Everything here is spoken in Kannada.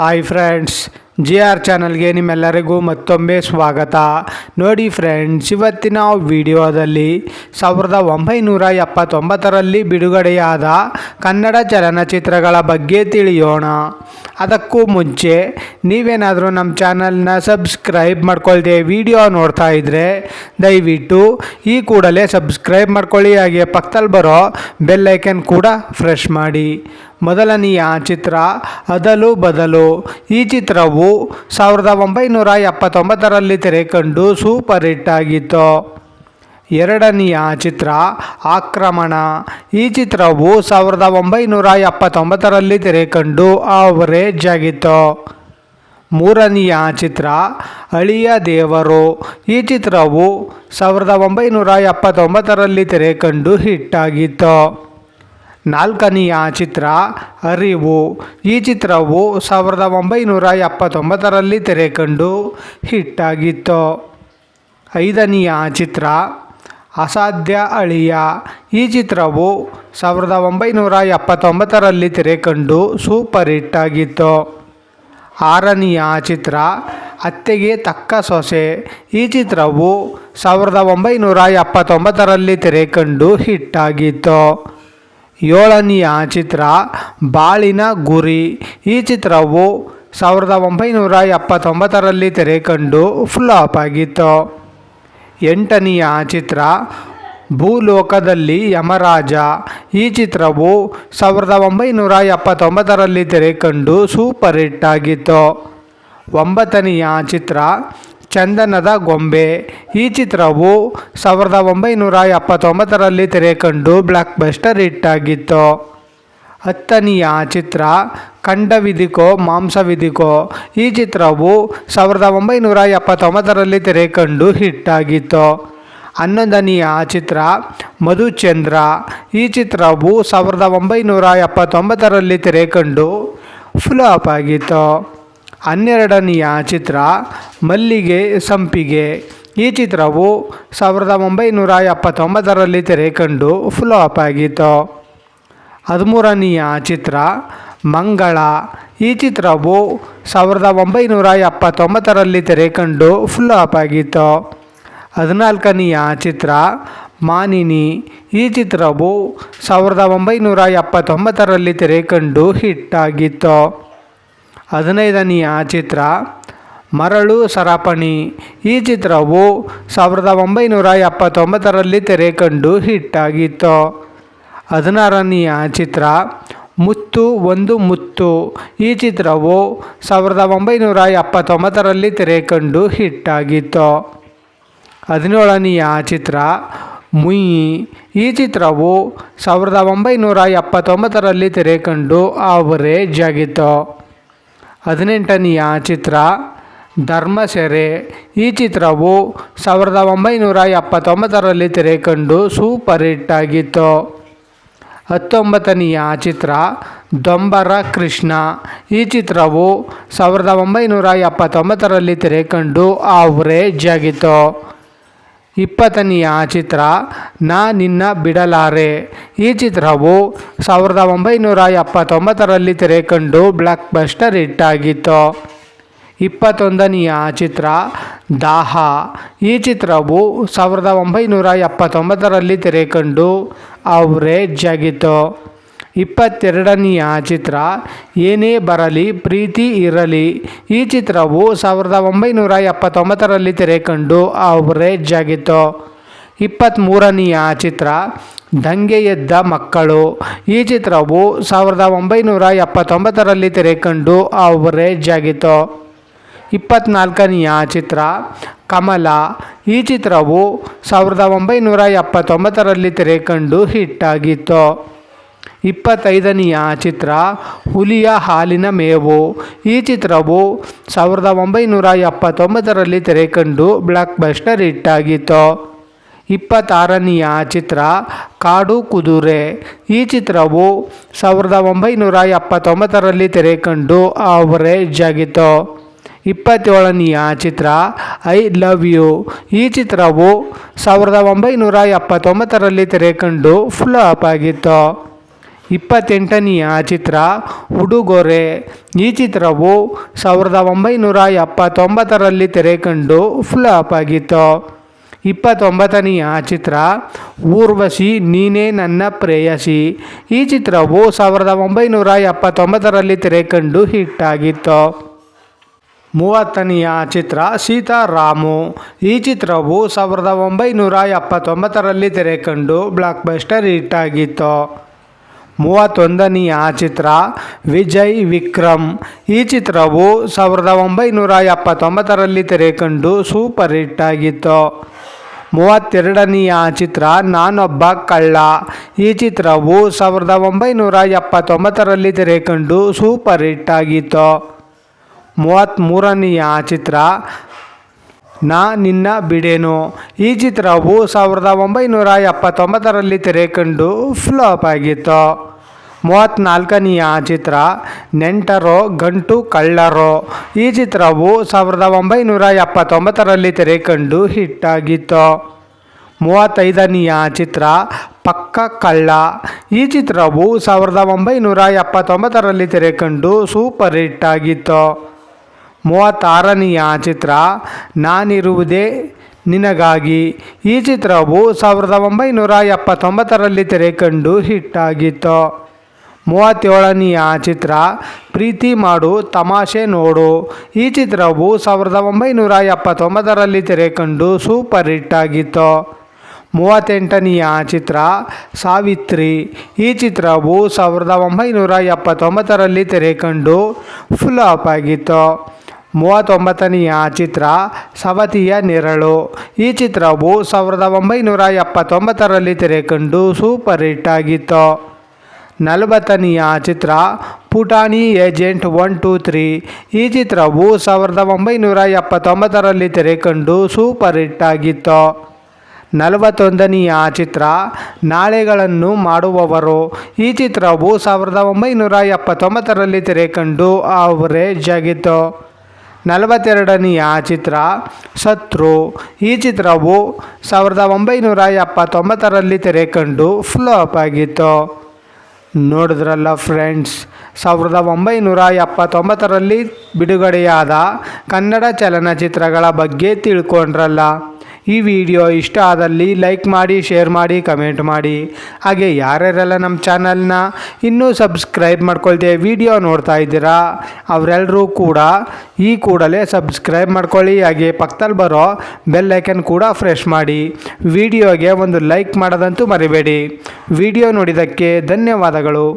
ಹಾಯ್ ಫ್ರೆಂಡ್ಸ್, ಜಿ ಆರ್ ಚಾನಲ್ಗೆ ನಿಮ್ಮೆಲ್ಲರಿಗೂ ಮತ್ತೊಮ್ಮೆ ಸ್ವಾಗತ. ನೋಡಿ ಫ್ರೆಂಡ್ಸ್, ಇವತ್ತಿನ ವಿಡಿಯೋದಲ್ಲಿ 1979ರಲ್ಲಿ ಬಿಡುಗಡೆಯಾದ ಕನ್ನಡ ಚಲನಚಿತ್ರಗಳ ಬಗ್ಗೆ ತಿಳಿಯೋಣ. ಅದಕ್ಕೂ ಮುಂಚೆ ನೀವೇನಾದರೂ ನಮ್ಮ ಚಾನಲ್ನ ಸಬ್ಸ್ಕ್ರೈಬ್ ಮಾಡ್ಕೊಳ್ದೆ ವಿಡಿಯೋ ನೋಡ್ತಾ ಇದ್ದರೆ ದಯವಿಟ್ಟು ಈ ಕೂಡಲೇ ಸಬ್ಸ್ಕ್ರೈಬ್ ಮಾಡ್ಕೊಳ್ಳಿ. ಹಾಗೆ ಪಕ್ಕದಲ್ಲಿ ಬರೋ ಬೆಲ್ಲೈಕನ್ ಕೂಡ ಪ್ರೆಸ್ ಮಾಡಿ. ಮೊದಲನೆಯ ಚಿತ್ರ ಅದಲು ಬದಲು. ಈ ಚಿತ್ರವು 1979ರಲ್ಲಿ ತೆರೆಕಂಡು ಸೂಪರ್ ಹಿಟ್ ಆಗಿತ್ತು. ಎರಡನೆಯ ಚಿತ್ರ ಆಕ್ರಮಣ. ಈ ಚಿತ್ರವು 1979ರಲ್ಲಿ ತೆರೆಕಂಡು ಆವರೇಜ್ ಆಗಿತ್ತು. ಮೂರನೆಯ ಚಿತ್ರ ಅಳಿಯ ದೇವರು. ಈ ಚಿತ್ರವು 1979ರಲ್ಲಿ ತೆರೆಕಂಡು ಹಿಟ್ ಆಗಿತ್ತು. ನಾಲ್ಕನೆಯ ಚಿತ್ರ ಅರಿವು. ಈ ಚಿತ್ರವು 1979ರಲ್ಲಿ ತೆರೆಕಂಡು ಹಿಟ್ ಆಗಿತ್ತು. ಐದನೆಯ ಚಿತ್ರ ಅಸಾಧ್ಯ ಅಳಿಯ. ಈ ಚಿತ್ರವು 1979ರಲ್ಲಿ ತೆರೆಕಂಡು ಸೂಪರ್ ಹಿಟ್ ಆಗಿತ್ತು. ಆರನೆಯ ಚಿತ್ರ ಅತ್ತೆಗೆ ತಕ್ಕ ಸೊಸೆ. ಈ ಚಿತ್ರವು 1979ರಲ್ಲಿ ತೆರೆಕಂಡು ಹಿಟ್ ಆಗಿತ್ತು. ಏಳನೆಯ ಚಿತ್ರ ಬಾಳಿನ ಗುರಿ. ಈ ಚಿತ್ರವು 1979ರಲ್ಲಿ ತೆರೆಕಂಡು ಫ್ಲಾಪ್ ಆಗಿತ್ತು. ಎಂಟನೆಯ ಚಿತ್ರ ಭೂಲೋಕದಲ್ಲಿ ಯಮರಾಜ. ಈ ಚಿತ್ರವು 1979ರಲ್ಲಿ ತೆರೆಕಂಡು ಸೂಪರ್ ಹಿಟ್ ಆಗಿತ್ತು. ಒಂಬತ್ತನೆಯ ಚಿತ್ರ ಚಂದನದ ಗೊಂಬೆ. ಈ ಚಿತ್ರವು 1979ರಲ್ಲಿ ತೆರೆಕಂಡು ಬ್ಲಾಕ್ ಬಸ್ಟರ್ ಹಿಟ್ ಆಗಿತ್ತು. ಹತ್ತನೆಯ ಚಿತ್ರ ಖಂಡವಿಧಿಕೋ ಮಾಂಸವಿಧಿಕೋ. ಈ ಚಿತ್ರವು 1979ರಲ್ಲಿ ತೆರೆಕಂಡು ಹಿಟ್ ಆಗಿತ್ತು. ಹನ್ನೊಂದನೆಯ ಚಿತ್ರ ಮಧುಚಂದ್ರ. ಈ ಚಿತ್ರವು 1979ರಲ್ಲಿ ತೆರೆಕಂಡು ಫ್ಲಾಪ್ ಆಗಿತ್ತು. ಹನ್ನೆರಡನೆಯ ಚಿತ್ರ ಮಲ್ಲಿಗೆ ಸಂಪಿಗೆ. ಈ ಚಿತ್ರವು 1979ರಲ್ಲಿ ತೆರೆಕಂಡು ಫ್ಲಾಪ್ ಆಗಿತ್ತು. ಹದಿಮೂರನೆಯ ಚಿತ್ರ ಮಂಗಳ. ಈ ಚಿತ್ರವು 1979ರಲ್ಲಿ ತೆರೆಕಂಡು ಫ್ಲಾಪ್ ಆಗಿತ್ತು. ಹದಿನಾಲ್ಕನೆಯ ಚಿತ್ರ ಮಾನಿನಿ. ಈ ಚಿತ್ರವು 1979ರಲ್ಲಿ ತೆರೆಕಂಡು ಹಿಟ್ ಆಗಿತ್ತು. ಹದಿನೈದನೆಯ ಚಿತ್ರ ಮರಳು ಸರಪಣಿ. ಈ ಚಿತ್ರವು 1979ರಲ್ಲಿ ತೆರೆಕಂಡು ಹಿಟ್ ಆಗಿತ್ತು. ಹದಿನಾರನೆಯ ಚಿತ್ರ ಮುತ್ತು ಒಂದು ಮುತ್ತು. ಈ ಚಿತ್ರವು 1979ರಲ್ಲಿ ತೆರೆಕಂಡು ಹಿಟ್ ಆಗಿತ್ತು. ಹದಿನೇಳನೆಯ ಚಿತ್ರ ಮುಯಿ. ಈ ಚಿತ್ರವು 1979ರಲ್ಲಿ ತೆರೆಕಂಡು ಆವರೇಜ್ ಆಗಿತ್ತು. ಹದಿನೆಂಟನೆಯ ಚಿತ್ರ ಧರ್ಮಸೆರೆ. ಈ ಚಿತ್ರವು 1979ರಲ್ಲಿ ತೆರೆಕಂಡು ಸೂಪರ್ ಹಿಟ್ ಆಗಿತ್ತು. ಹತ್ತೊಂಬತ್ತನೆಯ ಚಿತ್ರ ದೊಂಬರ ಕೃಷ್ಣ. ಈ ಚಿತ್ರವು 1979ರಲ್ಲಿ ತೆರೆಕಂಡು ಆವರೇಜ್ ಆಗಿತ್ತು. ಇಪ್ಪತ್ತನೆಯ ಚಿತ್ರ ನಾ ನಿನ್ನ ಬಿಡಲಾರೆ. ಈ ಚಿತ್ರವು 1979ರಲ್ಲಿ ತೆರೆಕಂಡು ಬ್ಲಾಕ್ ಬಸ್ಟರ್ ಹಿಟ್ ಆಗಿತ್ತು. ಇಪ್ಪತ್ತೊಂದನೆಯ ಚಿತ್ರ ದಾಹ. ಈ ಚಿತ್ರವು 1979ರಲ್ಲಿ ತೆರೆಕಂಡು ಆವರೇಜ್ ಆಗಿತ್ತು. ಇಪ್ಪತ್ತೆರಡನೆಯ ಚಿತ್ರ ಏನೇ ಬರಲಿ ಪ್ರೀತಿ ಇರಲಿ. ಈ ಚಿತ್ರವು 1979ರಲ್ಲಿ ತೆರೆಕಂಡು ಆವರೇಜ್ ಆಗಿತ್ತು. ಇಪ್ಪತ್ತ್ಮೂರನೆಯ ಚಿತ್ರ ದಂಗೆ ಎದ್ದ ಮಕ್ಕಳು. ಈ ಚಿತ್ರವು 1979ರಲ್ಲಿ ತೆರೆಕಂಡು ಆವರೇಜ್ ಆಗಿತ್ತು. ಇಪ್ಪತ್ತ್ನಾಲ್ಕನೆಯ ಚಿತ್ರ ಕಮಲ. ಈ ಚಿತ್ರವು 1979ರಲ್ಲಿ ತೆರೆಕಂಡು ಹಿಟ್ ಆಗಿತ್ತು. ಇಪ್ಪತ್ತೈದನೆಯ ಚಿತ್ರ ಹುಲಿಯ ಹಾಲಿನ ಮೇವು. ಈ ಚಿತ್ರವು 1979ರಲ್ಲಿ ತೆರೆಕಂಡು ಬ್ಲಾಕ್ ಬಸ್ಟರ್ ಹಿಟ್ ಆಗಿತ್ತು. ಇಪ್ಪತ್ತಾರನೆಯ ಚಿತ್ರ ಕಾಡು ಕುದುರೆ. ಈ ಚಿತ್ರವು 1979ರಲ್ಲಿ ತೆರೆಕಂಡು ಆವರೇಜ್ ಆಗಿತ್ತು. ಇಪ್ಪತ್ತೇಳನೆಯ ಚಿತ್ರ ಐ ಲವ್ ಯು. ಈ ಚಿತ್ರವು 1979ರಲ್ಲಿ ತೆರೆಕಂಡು ಫ್ಲಾಪ್ ಆಗಿತ್ತು. 28ನೆಯ ಚಿತ್ರ ಉಡುಗೊರೆ. ಈ ಚಿತ್ರವು 1979ರಲ್ಲಿ ತೆರೆಕಂಡು ಫ್ಲಾಪ್ ಆಗಿತ್ತು. 29ನೆಯ ಚಿತ್ರ ಊರ್ವಶಿ ನೀನೇ ನನ್ನ ಪ್ರೇಯಸಿ. ಈ ಚಿತ್ರವು 1979ರಲ್ಲಿ ತೆರೆಕಂಡು ಹಿಟ್ ಆಗಿತ್ತು. 30ನೆಯ ಚಿತ್ರ ಸೀತಾರಾಮು. ಈ ಚಿತ್ರವು 1979ರಲ್ಲಿ ತೆರೆಕಂಡು ಬ್ಲಾಕ್ ಬಸ್ಟರ್ ಹಿಟ್ ಆಗಿತ್ತು. 31ನೆಯ ಚಿತ್ರ ವಿಜಯ್ ವಿಕ್ರಮ್. ಈ ಚಿತ್ರವು 1979ರಲ್ಲಿ ತೆರೆಕಂಡು ಸೂಪರ್ ಹಿಟ್ ಆಗಿತ್ತು. 32ನೆಯ ಚಿತ್ರ ನಾನೊಬ್ಬ ಕಳ್ಳ. ಈ ಚಿತ್ರವು 1979ರಲ್ಲಿ ತೆರೆಕಂಡು ಸೂಪರ್ ಹಿಟ್ ಆಗಿತ್ತು. 33ನೆಯ ಚಿತ್ರ ನಾ ನಿನ್ನ ಬಿಡೆನು. ಈ ಚಿತ್ರವು 1979ರಲ್ಲಿ ತೆರೆಕಂಡು ಫ್ಲಾಪ್ ಆಗಿತ್ತು. 34ನೆಯ ಚಿತ್ರ ನೆಂಟರೋ ಗಂಟು ಕಳ್ಳರೋ. ಈ ಚಿತ್ರವು 1979ರಲ್ಲಿ ತೆರೆಕಂಡು ಹಿಟ್ ಆಗಿತ್ತು. 35ನೆಯ ಚಿತ್ರ ಪಕ್ಕ ಕಳ್ಳ. ಈ ಚಿತ್ರವು 1979ರಲ್ಲಿ ತೆರೆಕಂಡು ಸೂಪರ್ ಹಿಟ್ ಆಗಿತ್ತು. 36ನೆಯ ಚಿತ್ರ ನಾನಿರುವುದೇ ನಿನಗಾಗಿ. ಈ ಚಿತ್ರವು 1979ರಲ್ಲಿ ತೆರೆಕಂಡು ಹಿಟ್ ಆಗಿತ್ತು. 37ನೆಯ ಚಿತ್ರ ಪ್ರೀತಿ ಮಾಡು ತಮಾಷೆ ನೋಡು. ಈ ಚಿತ್ರವು 1979ರಲ್ಲಿ ತೆರೆಕಂಡು ಸೂಪರ್ ಹಿಟ್ ಆಗಿತ್ತು. 38ನೆಯ ಚಿತ್ರ ಸಾವಿತ್ರಿ. ಈ ಚಿತ್ರವು 1979ರಲ್ಲಿ ತೆರೆಕಂಡು ಫ್ಲಾಪ್ ಆಗಿತ್ತು. 39ನೆಯ ಚಿತ್ರ ಸವತಿಯ ನೆರಳು. ಈ ಚಿತ್ರವು 1979ರಲ್ಲಿ ತೆರೆಕಂಡು ಸೂಪರ್ ಹಿಟ್ ಆಗಿತ್ತು. 40ನೆಯ ಚಿತ್ರ ಪುಟಾಣಿ ಏಜೆಂಟ್ 123. ಈ ಚಿತ್ರವು 1979ರಲ್ಲಿ ತೆರೆಕಂಡು ಸೂಪರ್ ಹಿಟ್ ಆಗಿತ್ತು. 41ನೆಯ ಚಿತ್ರ ನಾಳೆಗಳನ್ನು ಮಾಡುವವರು. ಈ ಚಿತ್ರವು 1979ರಲ್ಲಿ ತೆರೆಕಂಡು ಆವರೇಜ್ ಆಗಿತ್ತು. 42ನೆಯ ಚಿತ್ರ ಶತ್ರು. ಈ ಚಿತ್ರವು 1979ರಲ್ಲಿ ತೆರೆಕಂಡು ಫ್ಲಾಪ್ ಆಗಿತ್ತು. ನೋಡಿದ್ರಲ್ಲ ಫ್ರೆಂಡ್ಸ್, 1979ರಲ್ಲಿ ಬಿಡುಗಡೆಯಾದ ಕನ್ನಡ ಚಲನಚಿತ್ರಗಳ ಬಗ್ಗೆ ತಿಳ್ಕೊಂಡ್ರಲ್ಲ. ಈ ವಿಡಿಯೋ ಇಷ್ಟ ಆದಲ್ಲಿ ಲೈಕ್ ಮಾಡಿ, ಶೇರ್ ಮಾಡಿ, ಕಮೆಂಟ್ ಮಾಡಿ. ಹಾಗೆ ಯಾರ್ಯಾರೆಲ್ಲ ನಮ್ಮ ಚಾನಲ್ನ ಇನ್ನೂ ಸಬ್ಸ್ಕ್ರೈಬ್ ಮಾಡ್ಕೊಳ್ದೆ ವಿಡಿಯೋ ನೋಡ್ತಾ ಇದ್ದೀರಾ ಅವರೆಲ್ಲರೂ ಕೂಡ ಈ ಕೂಡಲೇ ಸಬ್ಸ್ಕ್ರೈಬ್ ಮಾಡ್ಕೊಳ್ಳಿ. ಹಾಗೆ ಪಕ್ಕದಲ್ಲಿ ಬರೋ ಬೆಲ್ ಐಕನ್ ಕೂಡ ಪ್ರೆಸ್ ಮಾಡಿ. ವಿಡಿಯೋಗೆ ಒಂದು ಲೈಕ್ ಮಾಡೋದಂತೂ ಮರಿಬೇಡಿ. ವಿಡಿಯೋ ನೋಡಿದ್ದಕ್ಕೆ ಧನ್ಯವಾದಗಳು.